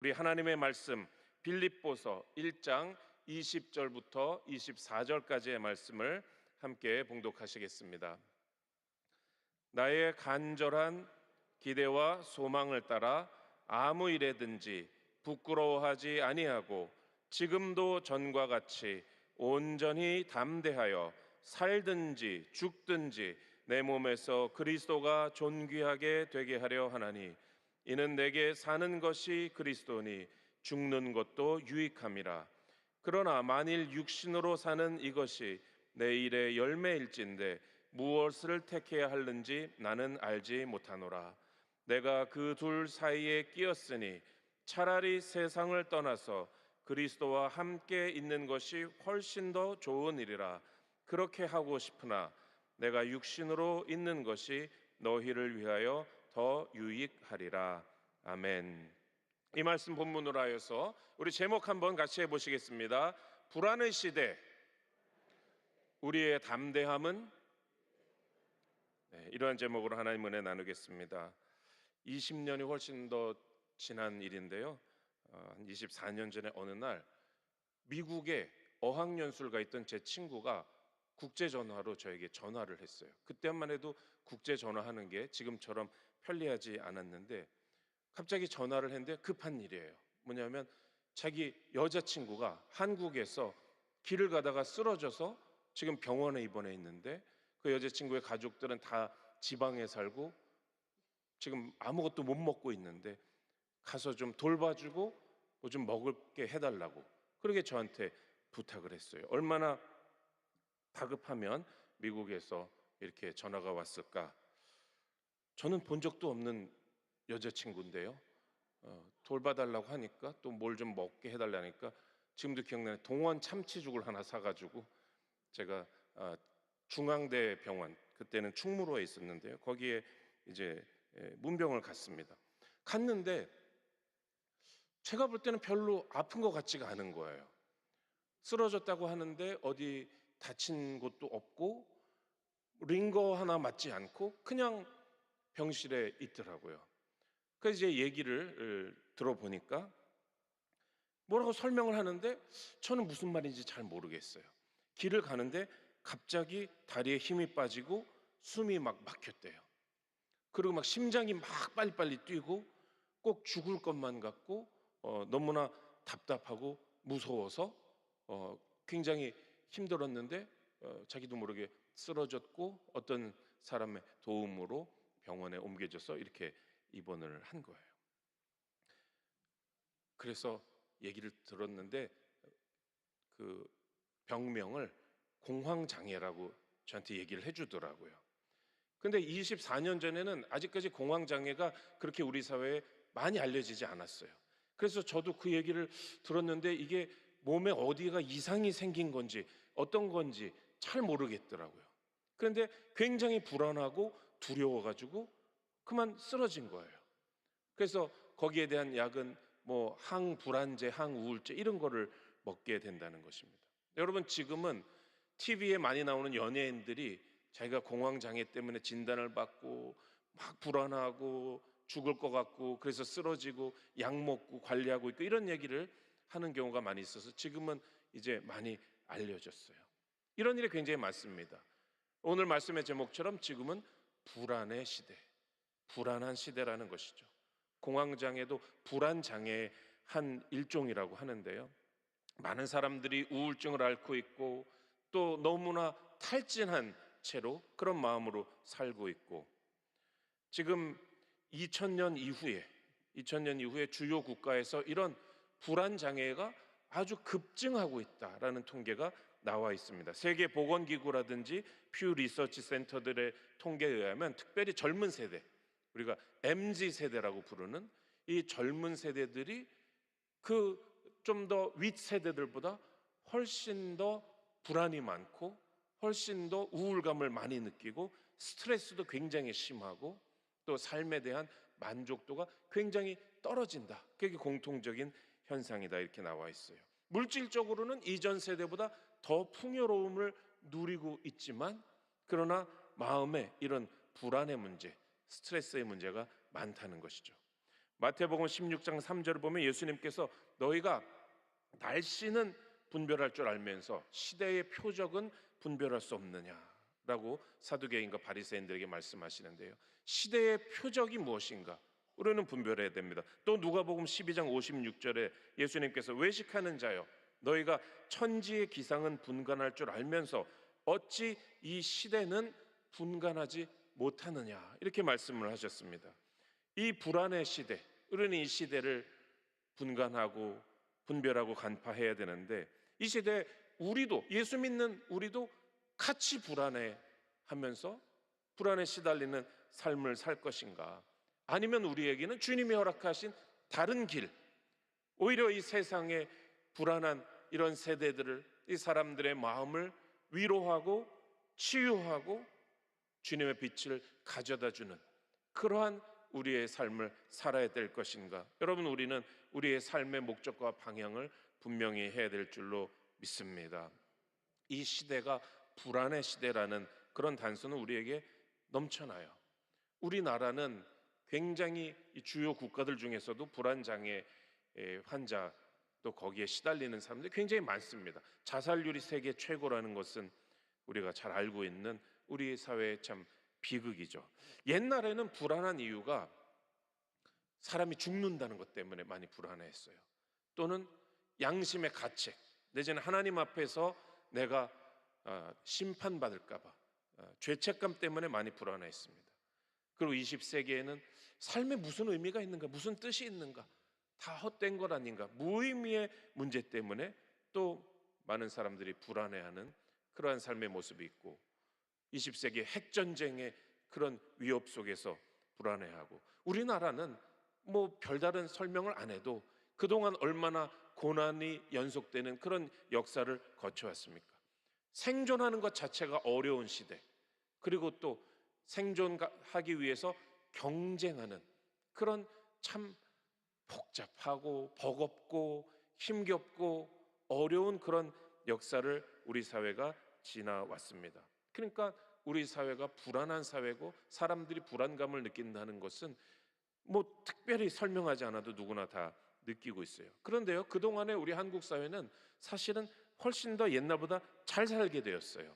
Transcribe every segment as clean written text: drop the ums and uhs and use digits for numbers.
우리 하나님의 말씀 빌립보서 1장 20절부터 24절까지의 말씀을 함께 봉독하시겠습니다. 나의 간절한 기대와 소망을 따라 아무 일에든지 부끄러워하지 아니하고 지금도 전과 같이 온전히 담대하여 살든지 죽든지 내 몸에서 그리스도가 존귀하게 되게 하려 하나니, 이는 내게 사는 것이 그리스도니 죽는 것도 유익함이라. 그러나 만일 육신으로 사는 이것이 내 일의 열매일진데 무엇을 택해야 할는지 나는 알지 못하노라. 내가 그 둘 사이에 끼었으니 차라리 세상을 떠나서 그리스도와 함께 있는 것이 훨씬 더 좋은 일이라. 그렇게 하고 싶으나 내가 육신으로 있는 것이 너희를 위하여 더 유익하리라. 아멘. 이 말씀 본문으로 하여서 우리 제목 한번 같이 해보시겠습니다. 불안의 시대, 우리의 담대함은? 이러한 제목으로 하나님 은혜 나누겠습니다. 20년이 훨씬 더 지난 일인데요, 한 24년 전에 어느 날 미국에 어학연수를 가 있던 제 친구가 국제전화로 저에게 전화를 했어요. 그때만 해도 국제전화하는 게 지금처럼 편리하지 않았는데 갑자기 전화를 했는데 급한 일이에요. 뭐냐면 자기 여자친구가 한국에서 길을 가다가 쓰러져서 지금 병원에 입원해 있는데, 그 여자친구의 가족들은 다 지방에 살고 지금 아무것도 못 먹고 있는데 가서 좀 돌봐주고 뭐 좀 먹을 게 해달라고 그렇게 저한테 부탁을 했어요. 얼마나 다급하면 미국에서 이렇게 전화가 왔을까? 저는 본 적도 없는 여자친구인데요, 돌봐달라고 하니까 또 뭘 좀 먹게 해달라니까 지금도 기억나요. 동원 참치죽을 하나 사가지고 제가 중앙대 병원, 그때는 충무로에 있었는데요, 거기에 이제 문병을 갔습니다. 갔는데 제가 볼 때는 별로 아픈 것 같지가 않은 거예요. 쓰러졌다고 하는데 어디 다친 곳도 없고 링거 하나 맞지 않고 그냥 병실에 있더라고요. 그래서 이제 얘기를 들어보니까 뭐라고 설명을 하는데 저는 무슨 말인지 잘 모르겠어요. 길을 가는데 갑자기 다리에 힘이 빠지고 숨이 막 막혔대요. 그리고 막 심장이 막 빨리빨리 뛰고 꼭 죽을 것만 같고 너무나 답답하고 무서워서 굉장히 힘들었는데 자기도 모르게 쓰러졌고 어떤 사람의 도움으로 병원에 옮겨져서 이렇게 입원을 한 거예요. 그래서 얘기를 들었는데 그 병명을 공황장애라고 저한테 얘기를 해주더라고요. 근데 24년 전에는 아직까지 공황장애가 그렇게 우리 사회에 많이 알려지지 않았어요. 그래서 저도 그 얘기를 들었는데 이게 몸에 어디가 이상이 생긴 건지 어떤 건지 잘 모르겠더라고요. 그런데 굉장히 불안하고 두려워가지고 그만 쓰러진 거예요. 그래서 거기에 대한 약은 뭐 항불안제, 항우울제 이런 거를 먹게 된다는 것입니다. 여러분, 지금은 TV에 많이 나오는 연예인들이 자기가 공황장애 때문에 진단을 받고 막 불안하고 죽을 것 같고 그래서 쓰러지고 약 먹고 관리하고 있고 이런 얘기를 하는 경우가 많이 있어서 지금은 이제 많이 알려졌어요. 이런 일이 굉장히 많습니다. 오늘 말씀의 제목처럼 지금은 불안의 시대, 불안한 시대라는 것이죠. 공황장애도 불안장애의 한 일종이라고 하는데요, 많은 사람들이 우울증을 앓고 있고 또 너무나 탈진한 채로 그런 마음으로 살고 있고, 지금 2000년 이후에 주요 국가에서 이런 불안장애가 아주 급증하고 있다라는 통계가 나와 있습니다. 세계보건기구라든지 퓨 리서치 센터들의 통계에 의하면 특별히 젊은 세대, 우리가 MZ 세대라고 부르는 이 젊은 세대들이 그 좀 더 윗세대들보다 훨씬 더 불안이 많고 훨씬 더 우울감을 많이 느끼고 스트레스도 굉장히 심하고 또 삶에 대한 만족도가 굉장히 떨어진다. 그게 공통적인 현상이다 이렇게 나와 있어요. 물질적으로는 이전 세대보다 더 풍요로움을 누리고 있지만 그러나 마음에 이런 불안의 문제, 스트레스의 문제가 많다는 것이죠. 마태복음 16장 3절을 보면 예수님께서 너희가 날씨는 분별할 줄 알면서 시대의 표적은 분별할 수 없느냐라고 사두개인과 바리새인들에게 말씀하시는데요. 시대의 표적이 무엇인가? 우리는 분별해야 됩니다. 또 누가복음 12장 56절에 예수님께서 외식하는 자여 너희가 천지의 기상은 분간할 줄 알면서 어찌 이 시대는 분간하지 못하느냐 이렇게 말씀을 하셨습니다. 이 불안의 시대, 우리는 이 시대를 분간하고 분별하고 간파해야 되는데 이 시대에 우리도 예수 믿는 우리도 같이 불안해하면서 불안에 시달리는 삶을 살 것인가? 아니면 우리에게는 주님이 허락하신 다른 길, 오히려 이 세상의 불안한 이런 세대들을 이 사람들의 마음을 위로하고 치유하고 주님의 빛을 가져다주는 그러한 우리의 삶을 살아야 될 것인가? 여러분, 우리는 우리의 삶의 목적과 방향을 분명히 해야 될 줄로 믿습니다. 이 시대가 불안의 시대라는 그런 단서는 우리에게 넘쳐나요. 우리나라는 굉장히 주요 국가들 중에서도 불안장애 환자 또 거기에 시달리는 사람들이 굉장히 많습니다. 자살률이 세계 최고라는 것은 우리가 잘 알고 있는 우리 사회의 참 비극이죠. 옛날에는 불안한 이유가 사람이 죽는다는 것 때문에 많이 불안해했어요. 또는 양심의 가책, 내지는 하나님 앞에서 내가 심판받을까 봐 죄책감 때문에 많이 불안해했습니다. 그리고 20세기에는 삶에 무슨 의미가 있는가, 무슨 뜻이 있는가, 다 헛된 것 아닌가, 무의미의 문제 때문에 또 많은 사람들이 불안해하는 그러한 삶의 모습이 있고 20세기 핵전쟁의 그런 위협 속에서 불안해하고 우리나라는 뭐 별다른 설명을 안 해도 그동안 얼마나 고난이 연속되는 그런 역사를 거쳐왔습니까? 생존하는 것 자체가 어려운 시대, 그리고 또 생존하기 위해서 경쟁하는 그런 참 복잡하고 버겁고 힘겹고 어려운 그런 역사를 우리 사회가 지나왔습니다. 그러니까 우리 사회가 불안한 사회고 사람들이 불안감을 느낀다는 것은 뭐 특별히 설명하지 않아도 누구나 다 느끼고 있어요. 그런데요, 그동안에 우리 한국 사회는 사실은 훨씬 더 옛날보다 잘 살게 되었어요.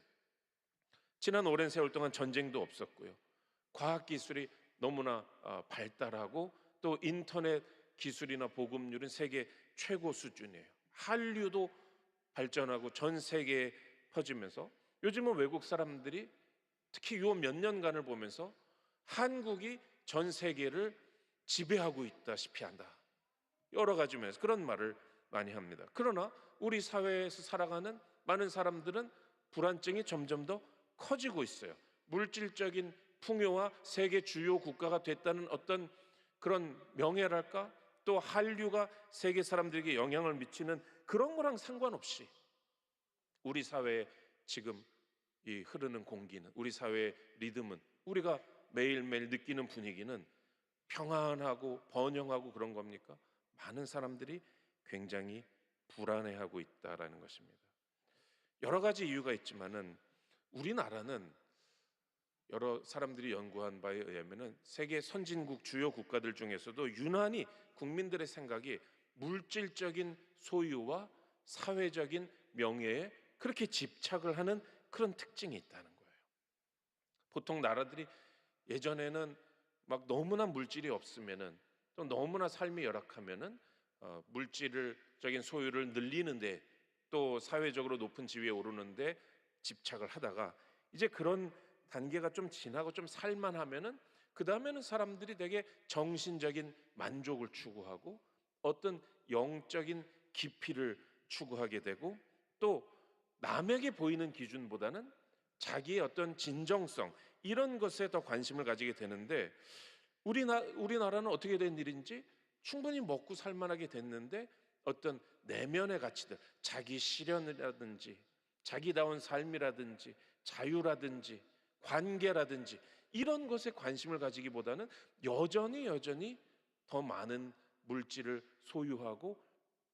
지난 오랜 세월 동안 전쟁도 없었고요. 과학기술이 너무나 발달하고 또 인터넷 기술이나 보급률은 세계 최고 수준이에요. 한류도 발전하고 전 세계에 퍼지면서 요즘은 외국 사람들이 특히 요 몇 년간을 보면서 한국이 전 세계를 지배하고 있다시피 한다. 여러 가지 면에서 그런 말을 많이 합니다. 그러나 우리 사회에서 살아가는 많은 사람들은 불안증이 점점 더 커지고 있어요. 물질적인 풍요와 세계 주요 국가가 됐다는 어떤 그런 명예랄까? 또 한류가 세계 사람들에게 영향을 미치는 그런 거랑 상관없이 우리 사회에 지금 이 흐르는 공기는, 우리 사회의 리듬은, 우리가 매일매일 느끼는 분위기는 평안하고 번영하고 그런 겁니까? 많은 사람들이 굉장히 불안해하고 있다라는 것입니다. 여러 가지 이유가 있지만은 우리나라는 여러 사람들이 연구한 바에 의하면은 세계 선진국 주요 국가들 중에서도 유난히 국민들의 생각이 물질적인 소유와 사회적인 명예에 그렇게 집착을 하는 그런 특징이 있다는 거예요. 보통 나라들이 예전에는 막 너무나 물질이 없으면은 또 너무나 삶이 열악하면은 물질적인 소유를 늘리는데 또 사회적으로 높은 지위에 오르는데 집착을 하다가 이제 그런 단계가 좀 지나고 좀 살만하면은 그 다음에는 사람들이 되게 정신적인 만족을 추구하고 어떤 영적인 깊이를 추구하게 되고 또 남에게 보이는 기준보다는 자기의 어떤 진정성 이런 것에 더 관심을 가지게 되는데 우리나라는 어떻게 된 일인지 충분히 먹고 살만하게 됐는데 어떤 내면의 가치들, 자기 실현이라든지 자기다운 삶이라든지 자유라든지 관계라든지 이런 것에 관심을 가지기보다는 여전히 더 많은 물질을 소유하고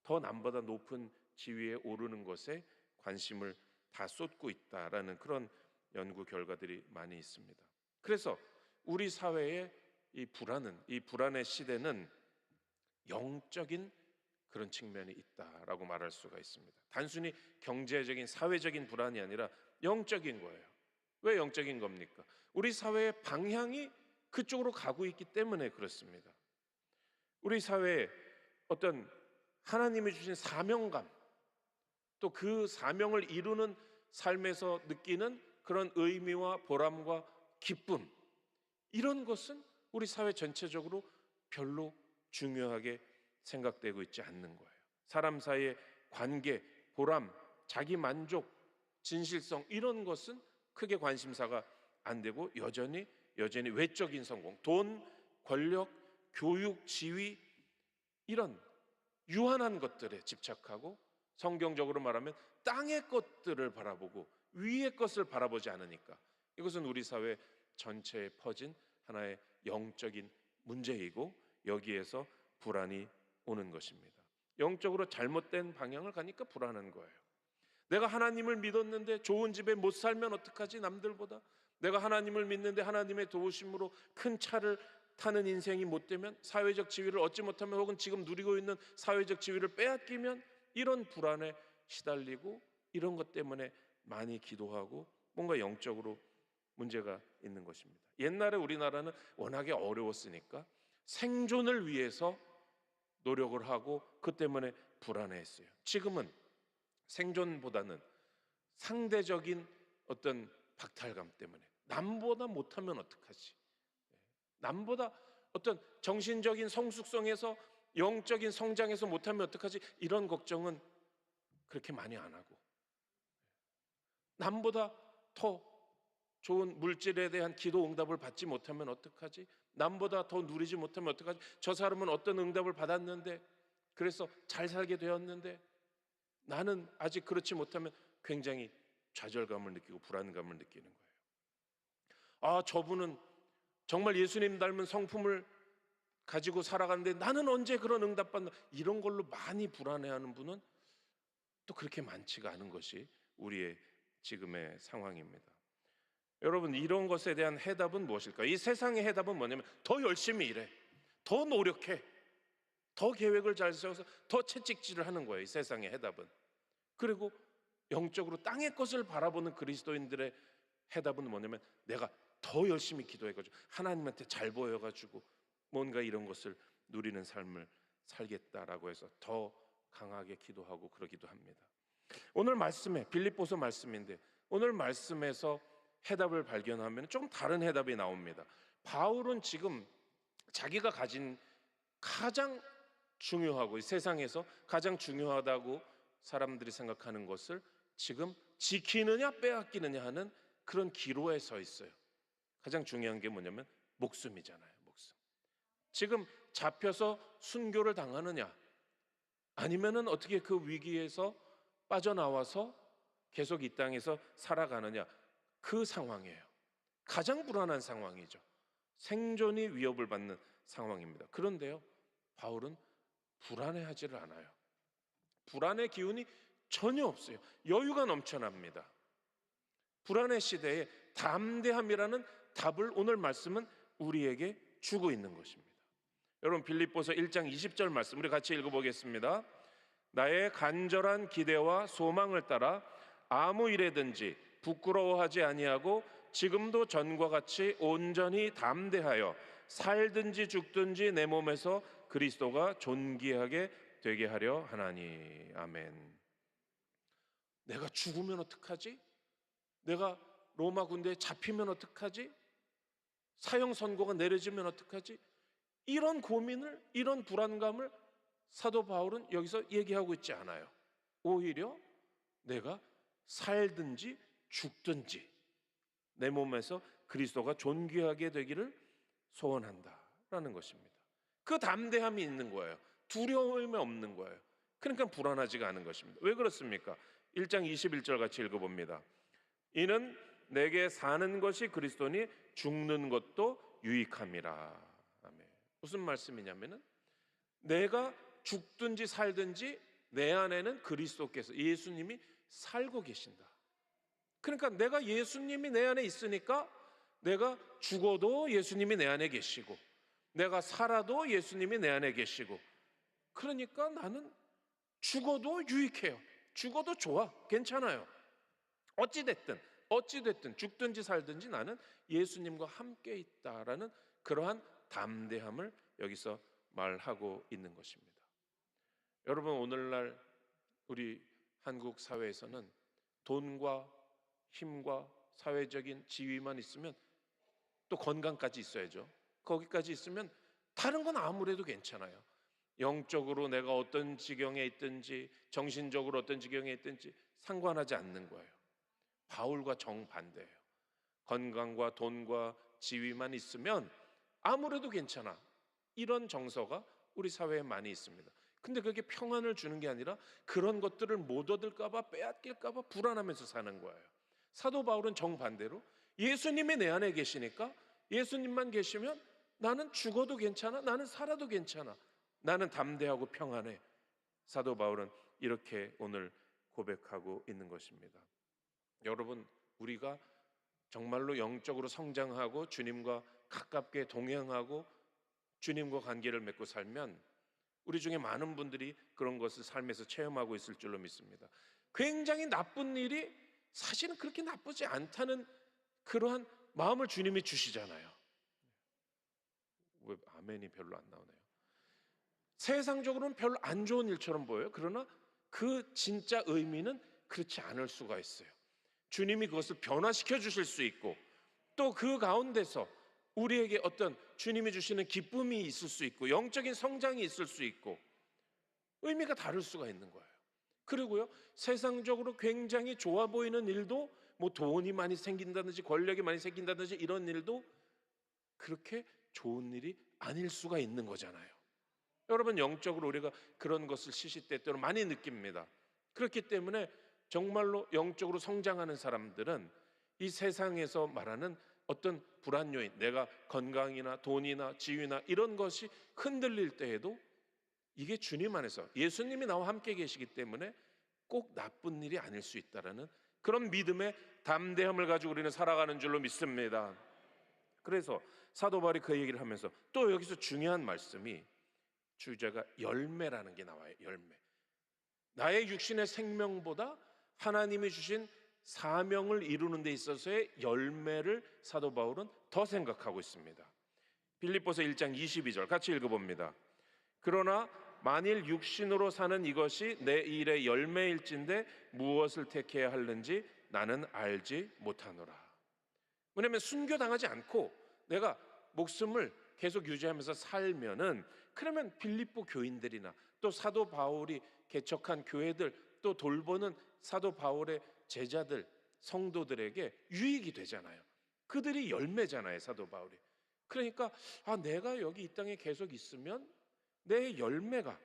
더 남보다 높은 지위에 오르는 것에 관심을 다 쏟고 있다라는 그런 연구 결과들이 많이 있습니다. 그래서 우리 사회의 이 불안의 시대는 영적인 그런 측면이 있다라고 말할 수가 있습니다. 단순히 경제적인 사회적인 불안이 아니라 영적인 거예요. 왜 영적인 겁니까? 우리 사회의 방향이 그쪽으로 가고 있기 때문에 그렇습니다. 우리 사회에 어떤 하나님이 주신 사명감, 또 그 사명을 이루는 삶에서 느끼는 그런 의미와 보람과 기쁨, 이런 것은 우리 사회 전체적으로 별로 중요하게 생각되고 있지 않는 거예요. 사람 사이의 관계, 보람, 자기 만족, 진실성, 이런 것은 크게 관심사가 안 되고 여전히 외적인 성공, 돈, 권력, 교육, 지위, 이런 유한한 것들에 집착하고, 성경적으로 말하면 땅의 것들을 바라보고 위의 것을 바라보지 않으니까 이것은 우리 사회 전체에 퍼진 하나의 영적인 문제이고, 여기에서 불안이 오는 것입니다. 영적으로 잘못된 방향을 가니까 불안한 거예요. 내가 하나님을 믿었는데 좋은 집에 못 살면 어떡하지, 남들보다. 내가 하나님을 믿는데 하나님의 도우심으로 큰 차를 타는 인생이 못 되면, 사회적 지위를 얻지 못하면, 혹은 지금 누리고 있는 사회적 지위를 빼앗기면, 이런 불안에 시달리고, 이런 것 때문에 많이 기도하고 뭔가 영적으로 문제가 있는 것입니다. 옛날에 우리나라는 워낙에 어려웠으니까 생존을 위해서 노력을 하고 그 때문에 불안해했어요. 지금은 생존보다는 상대적인 어떤 박탈감 때문에, 남보다 못하면 어떡하지, 남보다 어떤 정신적인 성숙성에서, 영적인 성장에서 못하면 어떡하지, 이런 걱정은 그렇게 많이 안 하고, 남보다 더 좋은 물질에 대한 기도 응답을 받지 못하면 어떡하지, 남보다 더 누리지 못하면 어떡하지, 저 사람은 어떤 응답을 받았는데, 그래서 잘 살게 되었는데 나는 아직 그렇지 못하면 굉장히 좌절감을 느끼고 불안감을 느끼는 거예요. 아, 저분은 정말 예수님 닮은 성품을 가지고 살아가는데 나는 언제 그런 응답받나, 이런 걸로 많이 불안해하는 분은 또 그렇게 많지가 않은 것이 우리의 지금의 상황입니다. 여러분, 이런 것에 대한 해답은 무엇일까요? 이 세상의 해답은 뭐냐면 더 열심히 일해, 더 노력해, 더 계획을 잘 세워서 더 채찍질을 하는 거예요, 이 세상의 해답은. 그리고 영적으로 땅의 것을 바라보는 그리스도인들의 해답은 뭐냐면 내가 더 열심히 기도해가지고 하나님한테 잘 보여가지고 뭔가 이런 것을 누리는 삶을 살겠다라고 해서 더 강하게 기도하고 그러기도 합니다. 오늘 말씀에, 빌립보서 말씀인데, 오늘 말씀에서 해답을 발견하면 좀 다른 해답이 나옵니다. 바울은 지금 자기가 가진 가장 중요하고, 이 세상에서 가장 중요하다고 사람들이 생각하는 것을 지금 지키느냐 빼앗기느냐 하는 그런 기로에 서 있어요. 가장 중요한 게 뭐냐면 목숨이잖아요, 목숨. 지금 잡혀서 순교를 당하느냐, 아니면은 어떻게 그 위기에서 빠져나와서 계속 이 땅에서 살아가느냐, 그 상황이에요. 가장 불안한 상황이죠. 생존이 위협을 받는 상황입니다. 그런데요, 바울은 불안해하지를 않아요. 불안의 기운이 전혀 없어요. 여유가 넘쳐납니다. 불안의 시대에 담대함이라는 답을 오늘 말씀은 우리에게 주고 있는 것입니다. 여러분, 빌립보서 1장 20절 말씀 우리 같이 읽어보겠습니다. 나의 간절한 기대와 소망을 따라 아무 일에든지 부끄러워하지 아니하고 지금도 전과 같이 온전히 담대하여 살든지 죽든지 내 몸에서 그리스도가 존귀하게 되게 하려 하나니. 아멘. 내가 죽으면 어떡하지? 내가 로마 군대에 잡히면 어떡하지? 사형 선고가 내려지면 어떡하지? 이런 고민을, 이런 불안감을 사도 바울은 여기서 얘기하고 있지 않아요. 오히려 내가 살든지 죽든지 내 몸에서 그리스도가 존귀하게 되기를 소원한다라는 것입니다. 그 담대함이 있는 거예요. 두려움이 없는 거예요. 그러니까 불안하지가 않은 것입니다. 왜 그렇습니까? 1장 21절 같이 읽어봅니다. 이는 내게 사는 것이 그리스도니 죽는 것도 유익함이라. 아멘. 무슨 말씀이냐면은 내가 죽든지 살든지 내 안에는 그리스도께서, 예수님이 살고 계신다. 그러니까 내가 예수님이 내 안에 있으니까 내가 죽어도 예수님이 내 안에 계시고, 내가 살아도 예수님이 내 안에 계시고, 그러니까 나는 죽어도 유익해요. 죽어도 좋아. 괜찮아요. 어찌됐든 죽든지 살든지 나는 예수님과 함께 있다라는 그러한 담대함을 여기서 말하고 있는 것입니다. 여러분, 오늘날 우리 한국 사회에서는 돈과 힘과 사회적인 지위만 있으면, 또 건강까지 있어야죠. 거기까지 있으면 다른 건 아무래도 괜찮아요. 영적으로 내가 어떤 지경에 있든지 정신적으로 어떤 지경에 있든지 상관하지 않는 거예요. 바울과 정반대예요. 건강과 돈과 지위만 있으면 아무래도 괜찮아. 이런 정서가 우리 사회에 많이 있습니다. 근데 그게 평안을 주는 게 아니라 그런 것들을 못 얻을까 봐, 빼앗길까 봐 불안하면서 사는 거예요. 사도 바울은 정반대로 예수님이 내 안에 계시니까, 예수님만 계시면 나는 죽어도 괜찮아, 나는 살아도 괜찮아, 나는 담대하고 평안해. 사도 바울은 이렇게 오늘 고백하고 있는 것입니다. 여러분, 우리가 정말로 영적으로 성장하고 주님과 가깝게 동행하고 주님과 관계를 맺고 살면 우리 중에 많은 분들이 그런 것을 삶에서 체험하고 있을 줄로 믿습니다. 굉장히 나쁜 일이 사실은 그렇게 나쁘지 않다는 그러한 마음을 주님이 주시잖아요. 왜 아멘이 별로 안 나오네요. 세상적으로는 별로 안 좋은 일처럼 보여요. 그러나 그 진짜 의미는 그렇지 않을 수가 있어요. 주님이 그것을 변화시켜 주실 수 있고, 또 그 가운데서 우리에게 어떤 주님이 주시는 기쁨이 있을 수 있고, 영적인 성장이 있을 수 있고, 의미가 다를 수가 있는 거예요. 그리고요, 세상적으로 굉장히 좋아 보이는 일도, 뭐 돈이 많이 생긴다든지 권력이 많이 생긴다든지 이런 일도 그렇게 좋은 일이 아닐 수가 있는 거잖아요. 여러분, 영적으로 우리가 그런 것을 시시때때로 많이 느낍니다. 그렇기 때문에 정말로 영적으로 성장하는 사람들은 이 세상에서 말하는 어떤 불안 요인, 내가 건강이나 돈이나 지위나 이런 것이 흔들릴 때에도 이게 주님 안에서 예수님이 나와 함께 계시기 때문에 꼭 나쁜 일이 아닐 수 있다라는 그런 믿음의 담대함을 가지고 우리는 살아가는 줄로 믿습니다. 그래서 사도 바울이 그 얘기를 하면서 또 여기서 중요한 말씀이, 주제가 열매라는 게 나와요. 열매. 나의 육신의 생명보다 하나님이 주신 사명을 이루는 데 있어서의 열매를 사도 바울은 더 생각하고 있습니다. 빌립보서 1장 22절 같이 읽어봅니다. 그러나 만일 육신으로 사는 이것이 내 일의 열매일진데 무엇을 택해야 하는지 나는 알지 못하노라. 왜냐하면 순교당하지 않고 내가 목숨을 계속 유지하면서 살면은, 그러면 빌립보 교인들이나 또 사도 바울이 개척한 교회들, 또 돌보는 사도 바울의 제자들, 성도들에게 유익이 되잖아요. 그들이 열매잖아요, 사도 바울이. 그러니까 내가 여기 이 땅에 계속 있으면 내 열매가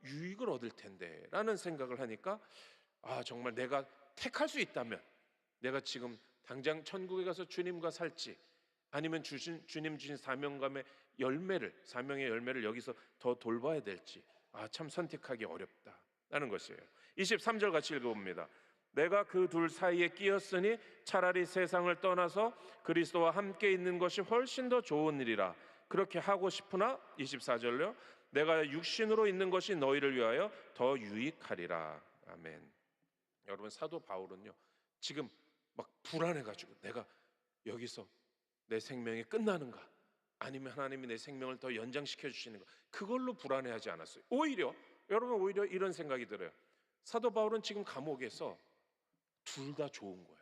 유익을 얻을 텐데 라는 생각을 하니까, 정말 내가 택할 수 있다면 내가 지금 당장 천국에 가서 주님과 살지, 아니면 주님 주신 사명의 열매를 여기서 더 돌봐야 될지, 참 선택하기 어렵다라는 것이에요. 23절 같이 읽어봅니다. 내가 그 둘 사이에 끼었으니 차라리 세상을 떠나서 그리스도와 함께 있는 것이 훨씬 더 좋은 일이라. 그렇게 하고 싶으나 24절요. 내가 육신으로 있는 것이 너희를 위하여 더 유익하리라. 아멘. 여러분, 사도 바울은요, 지금 막 불안해가지고 내가 여기서 내 생명이 끝나는가, 아니면 하나님이 내 생명을 더 연장시켜 주시는가, 그걸로 불안해하지 않았어요. 오히려 이런 생각이 들어요. 사도 바울은 지금 감옥에서 둘 다 좋은 거예요.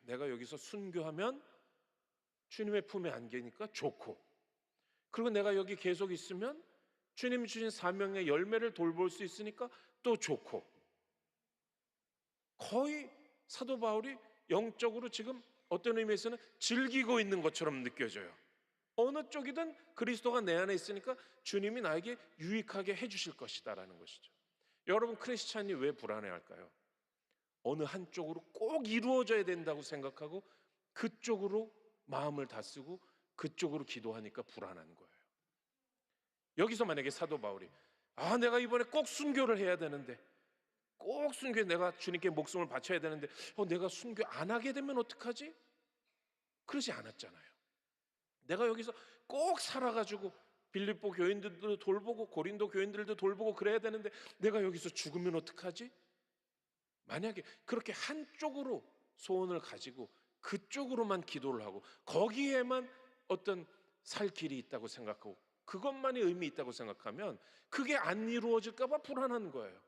내가 여기서 순교하면 주님의 품에 안기니까 좋고, 그리고 내가 여기 계속 있으면 주님이 주신 사명의 열매를 돌볼 수 있으니까 또 좋고, 거의 사도 바울이 영적으로 지금 어떤 의미에서는 즐기고 있는 것처럼 느껴져요. 어느 쪽이든 그리스도가 내 안에 있으니까 주님이 나에게 유익하게 해주실 것이다라는 것이죠. 여러분, 크리스찬이 왜 불안해할까요? 어느 한쪽으로 꼭 이루어져야 된다고 생각하고 그쪽으로 마음을 다 쓰고 그쪽으로 기도하니까 불안한 거예요. 여기서 만약에 사도 바울이 내가 이번에 꼭 순교를 해야 되는데, 꼭 순교해 내가 주님께 목숨을 바쳐야 되는데 내가 순교 안 하게 되면 어떡하지? 그러지 않았잖아요. 내가 여기서 꼭 살아가지고 빌립보 교인들도 돌보고 고린도 교인들도 돌보고 그래야 되는데 내가 여기서 죽으면 어떡하지? 만약에 그렇게 한쪽으로 소원을 가지고 그쪽으로만 기도를 하고 거기에만 어떤 살 길이 있다고 생각하고 그것만이 의미 있다고 생각하면 그게 안 이루어질까 봐 불안한 거예요.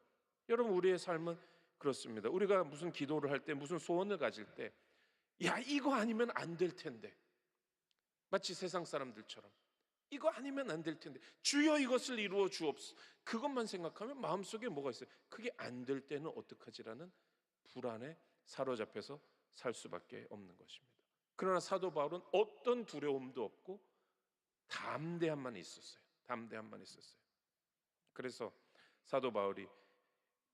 여러분, 우리의 삶은 그렇습니다. 우리가 무슨 기도를 할 때, 무슨 소원을 가질 때, 야, 이거 아니면 안 될 텐데, 마치 세상 사람들처럼 이거 아니면 안 될 텐데, 주여 이것을 이루어 주옵소서, 그것만 생각하면 마음속에 뭐가 있어요? 그게 안 될 때는 어떡하지라는 불안에 사로잡혀서 살 수밖에 없는 것입니다. 그러나 사도 바울은 어떤 두려움도 없고 담대함만 있었어요. 담대함만 있었어요. 그래서 사도 바울이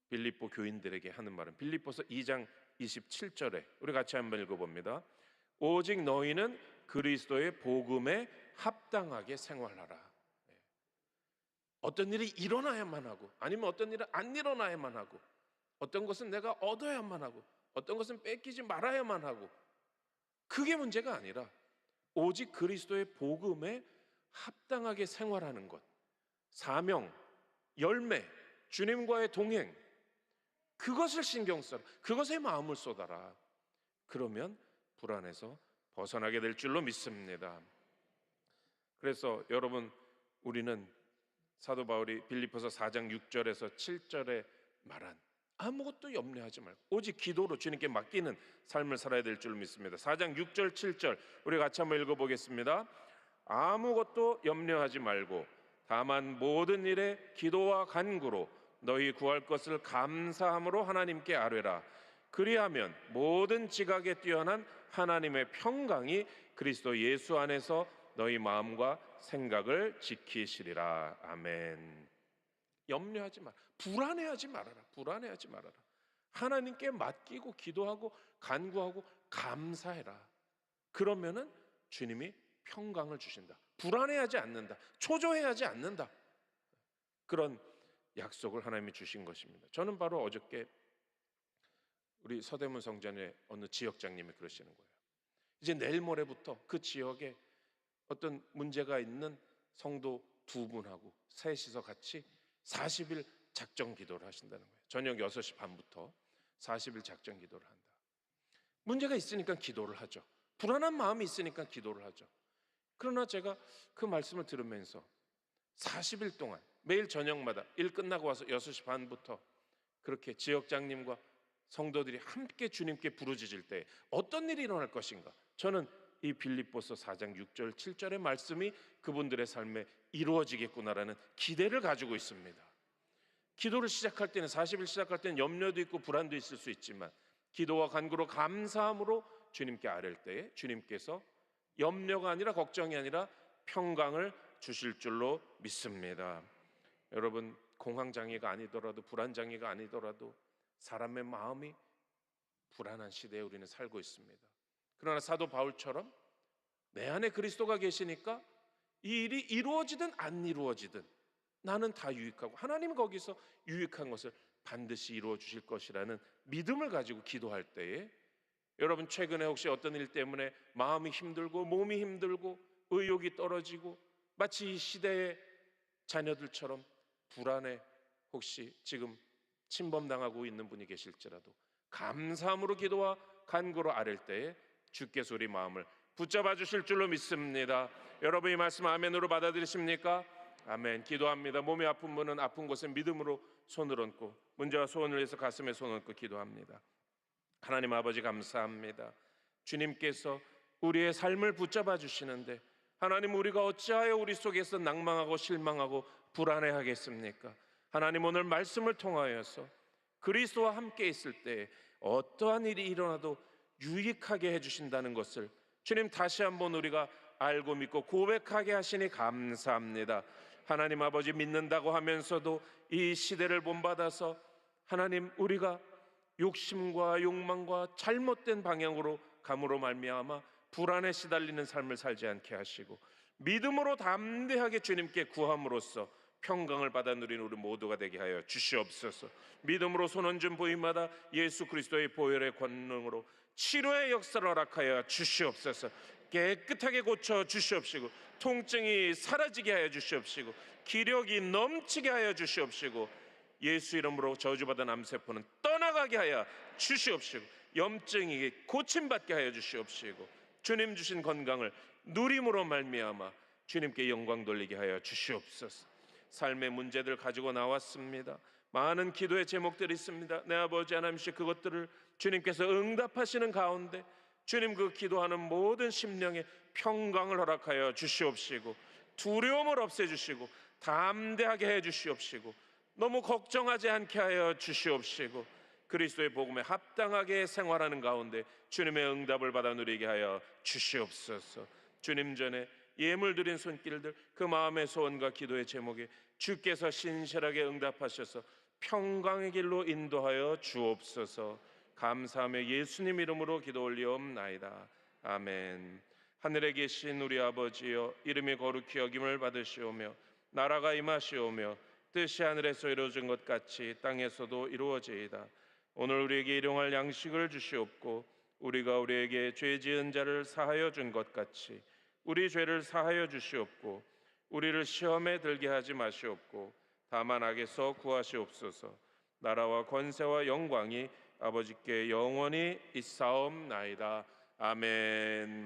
빌립보 교인들에게 하는 말은 빌립보서 2장 27절에 우리 같이 한번 읽어봅니다. 오직 너희는 그리스도의 복음에 합당하게 생활하라. 어떤 일이 일어나야만 하고, 아니면 어떤 일은 안 일어나야만 하고, 어떤 것은 내가 얻어야만 하고, 어떤 것은 뺏기지 말아야만 하고, 그게 문제가 아니라 오직 그리스도의 복음에 합당하게 생활하는 것, 사명, 열매, 주님과의 동행, 그것을 신경 써라. 그것에 마음을 쏟아라. 그러면 불안해서 벗어나게 될 줄로 믿습니다. 그래서 여러분, 우리는 사도 바울이 빌립보서 4장 6절에서 7절에 말한 아무것도 염려하지 말고 오직 기도로 주님께 맡기는 삶을 살아야 될 줄 믿습니다. 4장 6절 7절 우리 같이 한번 읽어보겠습니다. 아무것도 염려하지 말고 다만 모든 일에 기도와 간구로 너희 구할 것을 감사함으로 하나님께 아뢰라. 그리하면 모든 지각에 뛰어난 하나님의 평강이 그리스도 예수 안에서 너희 마음과 생각을 지키시리라. 아멘. 염려하지 마라. 불안해하지 말아라. 불안해하지 말아라. 하나님께 맡기고 기도하고 간구하고 감사해라. 그러면은 주님이 평강을 주신다. 불안해하지 않는다. 초조해하지 않는다. 그런 약속을 하나님이 주신 것입니다. 저는 바로 어저께 우리 서대문 성전의 어느 지역장님이 그러시는 거예요. 이제 내일 모레부터 그 지역에 어떤 문제가 있는 성도 두 분하고 셋이서 같이 40일 작정 기도를 하신다는 거예요. 저녁 6시 반부터 40일 작정 기도를 한다. 문제가 있으니까 기도를 하죠. 불안한 마음이 있으니까 기도를 하죠. 그러나 제가 그 말씀을 들으면서 40일 동안 매일 저녁마다 일 끝나고 와서 6시 반부터 그렇게 지역장님과 성도들이 함께 주님께 부르짖을 때 어떤 일이 일어날 것인가? 저는 이 빌립보서 4장 6절 7절의 말씀이 그분들의 삶에 이루어지겠구나라는 기대를 가지고 있습니다. 기도를 시작할 때는 40일 시작할 때는 염려도 있고 불안도 있을 수 있지만 기도와 간구로 감사함으로 주님께 아뢰을 때에 주님께서 염려가 아니라 걱정이 아니라 평강을 주실 줄로 믿습니다. 여러분, 공황장애가 아니더라도 불안장애가 아니더라도 사람의 마음이 불안한 시대에 우리는 살고 있습니다. 그러나 사도 바울처럼 내 안에 그리스도가 계시니까 이 일이 이루어지든 안 이루어지든 나는 다 유익하고 하나님은 거기서 유익한 것을 반드시 이루어 주실 것이라는 믿음을 가지고 기도할 때에 여러분, 최근에 혹시 어떤 일 때문에 마음이 힘들고 몸이 힘들고 의욕이 떨어지고 마치 이 시대의 자녀들처럼 불안해 혹시 지금 침범당하고 있는 분이 계실지라도 감사함으로 기도와 간구로 아랠 때에 주께서 우리 마음을 붙잡아 주실 줄로 믿습니다. 여러분, 이 말씀 아멘으로 받아들이십니까? 아멘. 기도합니다. 몸이 아픈 분은 아픈 곳에 믿음으로 손을 얹고 문제와 소원을 위해서 가슴에 손을 얹고 기도합니다. 하나님 아버지, 감사합니다. 주님께서 우리의 삶을 붙잡아 주시는데 하나님, 우리가 어찌하여 우리 속에서 낭망하고 실망하고 불안해하겠습니까? 하나님, 오늘 말씀을 통하여서 그리스도와 함께 있을 때 어떠한 일이 일어나도 유익하게 해주신다는 것을 주님 다시 한번 우리가 알고 믿고 고백하게 하시니 감사합니다. 하나님 아버지, 믿는다고 하면서도 이 시대를 본받아서 하나님, 우리가 욕심과 욕망과 잘못된 방향으로 감으로 말미암아 불안에 시달리는 삶을 살지 않게 하시고 믿음으로 담대하게 주님께 구함으로써 평강을 받아 누리는 우리 모두가 되게 하여 주시옵소서. 믿음으로 손 얹은 부위마다 예수 그리스도의 보혈의 권능으로 치료의 역사를 허락하여 주시옵소서. 깨끗하게 고쳐 주시옵시고, 통증이 사라지게 하여 주시옵시고, 기력이 넘치게 하여 주시옵시고, 예수 이름으로 저주받은 암세포는 떠나가게 하여 주시옵시고, 염증이 고침받게 하여 주시옵시고, 주님 주신 건강을 누림으로 말미암아 주님께 영광 돌리게 하여 주시옵소서. 삶의 문제들 가지고 나왔습니다. 많은 기도의 제목들이 있습니다. 내 아버지 하나님께 그것들을 주님께서 응답하시는 가운데 주님 그 기도하는 모든 심령에 평강을 허락하여 주시옵시고, 두려움을 없애주시고 담대하게 해 주시옵시고, 너무 걱정하지 않게 하여 주시옵시고, 그리스도의 복음에 합당하게 생활하는 가운데 주님의 응답을 받아 누리게 하여 주시옵소서. 주님 전에 예물 드린 손길들, 그 마음의 소원과 기도의 제목에 주께서 신실하게 응답하셔서 평강의 길로 인도하여 주옵소서. 감사하며 예수님 이름으로 기도 올리옵나이다. 아멘. 하늘에 계신 우리 아버지여, 이름이 거룩히 여김을 받으시오며 나라가 임하시오며 뜻이 하늘에서 이루어진 것 같이 땅에서도 이루어지이다. 오늘 우리에게 일용할 양식을 주시옵고, 우리가 우리에게 죄 지은 자를 사하여 준 것 같이 우리 죄를 사하여 주시옵고, 우리를 시험에 들게 하지 마시옵고 다만 악에서 구하시옵소서. 나라와 권세와 영광이 아버지께 영원히 있사옵나이다. 아멘.